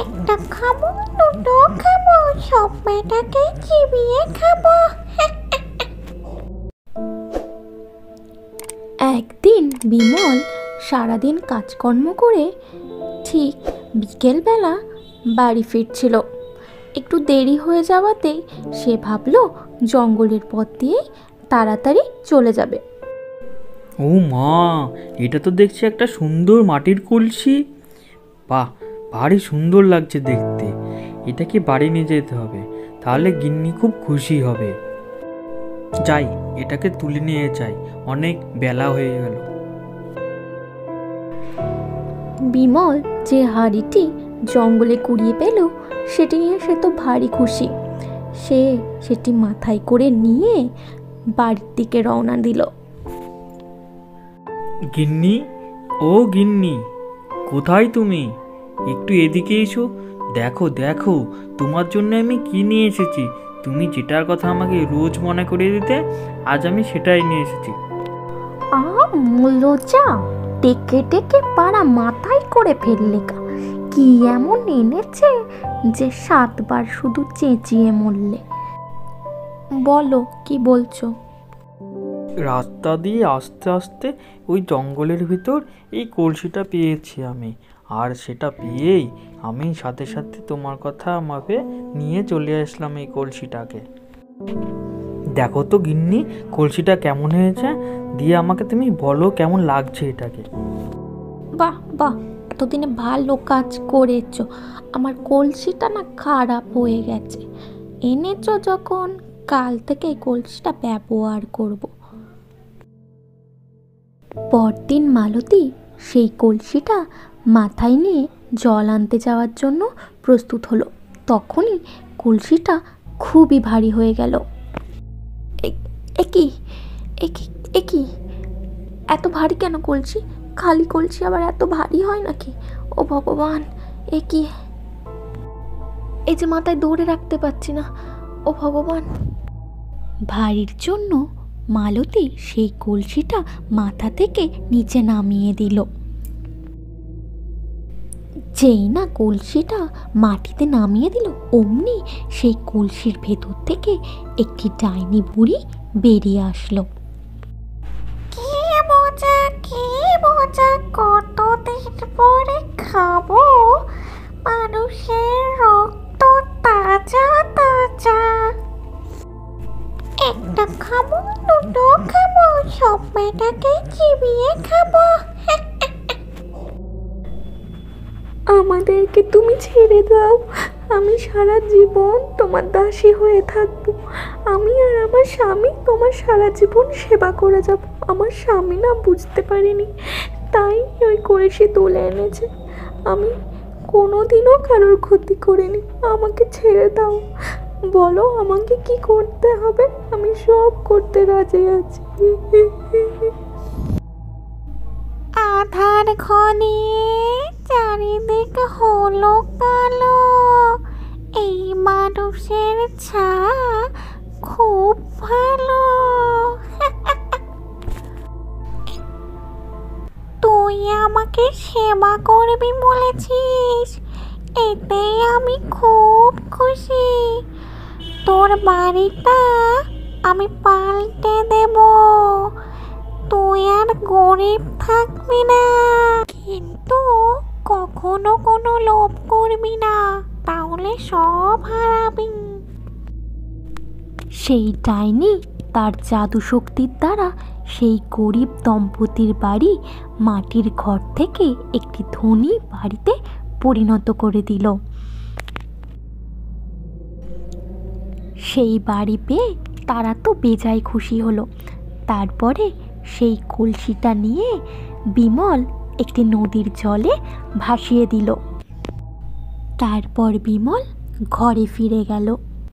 একটা খাবো, দুটো খাবো, সব মেয়েটাকে চিবিয়ে খাবো। একদিন বিমল সারাদিন কাজকর্ম করে ঠিক বিকেলবেলা বাড়ি ফিরছিল। একটু দেরি হয়ে যাওয়াতেই সে ভাবলো জঙ্গলের পথ দিয়েই তাড়াতাড়ি চলে যাবে। ও মা, এটা তো দেখছি একটা সুন্দর মাটির কলসি। বাহ, ভারী সুন্দর লাগছে দেখতে। এটাকে বাড়ি নিয়ে যেতে হবে, তাহলে গিন্নি খুব খুশি হবে। যাই, এটাকে তুলে নিয়ে যাই, অনেক বেলা হয়ে গেল। বিমল যে হাঁড়িটি জঙ্গলে কুড়িয়ে পেল সেটি নিয়ে সে তো ভারী খুশি। সে সেটি মাথায় করে নিয়ে বাড়ির দিকে রওনা দিল। গিন্নি, ও গিন্নি, কোথায় তুমি? একটু এদিকে এসো। দেখো দেখো, তোমার জন্য আমি কি নিয়ে এসেছি। তুমি যেটার কথা আমাকে রোজ মনে করিয়ে দিতে, আজ আমি সেটাই নিয়ে এসেছি। লজ্জা টেকে টেকে পাড়া মাথায় করে ফেললে কা? কি এমন এনেছে যে 7 বার শুধু চেঁচিয়ে মরলে? বলো, কি বলছো? রাস্তা দিয়ে আস্তে আস্তে ওই জঙ্গলের ভিতর এই কলসিটা পেয়েছি আমি, আর সেটা পেয়েই আমি সাথে সাথে তোমার কথা আমাকে নিয়ে চলে আসলাম এই কলসিটাকে। দেখো তো গিন্নি, কলসিটা কেমন হয়েছে, দিয়ে আমাকে তুমি বলো কেমন লাগছে এটাকে। বাহ বাহ, এতদিনে ভালো কাজ করেছো। আমার কলসিটা না খারাপ হয়ে গেছে, এনেছো যখন কাল থেকে এই কলসিটা ব্যবহার করব। পরদিন মালতী সেই কলসিটা মাথায় নিয়ে জল আনতে যাওয়ার জন্য প্রস্তুত হলো। তখনই কলসিটা খুবই ভারী হয়ে গেল। একই এত ভারী কেন কলসি? খালি কলসি আবার এত ভারী হয় নাকি? ও ভগবান, একই, এই যে মাথায় দৌড়ে রাখতে পারছি না। ও ভগবান! ভারীর জন্য মালতী সেই কলসিটা মাথা থেকে নিচে নামিয়ে দিল। যেই না কলসিটা মাটিতে নামিয়ে দিল, অমনি সেই কলসির ভেতর থেকে একটি ডাইনি বুড়ি বেরিয়ে আসলো। কি মজা, কি মজা, কতদিন পরে খাবো মানুষের রক্ত, তাজা তাজা। একটা খাবো, দুটো খাবো, সব মেয়েটাকে চিবিয়ে খাবো। আমাদেরকে তুমি ছেড়ে দাও, আমি সারা জীবন তোমার দাসী হয়ে থাকবো। আমি আর আমার স্বামী তোমার সারা জীবন সেবা করে যাব। আমার স্বামী না বুঝতে পারিনি, তাই ওই কলসি তুলে এনেছে। আমি কোনোদিনও কারোর ক্ষতি করিনি, আমাকে ছেড়ে দাও। বলো আমাকে কি করতে হবে, আমি সব করতে রাজি আছি। আধার ঘনিয়ে চারিদিক হলো কালো, এই মানুষের ছা খুব ভালো। তুই আমাকে সেবা করবি বলেছিস, এতেই আমি খুব খুশি। তোর বাড়িটা আমি পাল্টে দেব, তুই আর গরিব থাকবি না। কিন্তু কখনো কোনো লোভ করবি না, তাহলে সব হারাবি। সেই ডাইনি তার জাদু শক্তির দ্বারা সেই গরিব দম্পতির বাড়ি মাটির ঘর থেকে একটি ধনী বাড়িতে পরিণত করে দিল। সেই বাড়ি পেয়ে তারা তো বেজায় খুশি হলো। তারপরে সেই কলসিটা নিয়ে বিমল একটি নদীর জলে ভাসিয়ে দিল। তারপর বিমল ঘরে ফিরে গেল।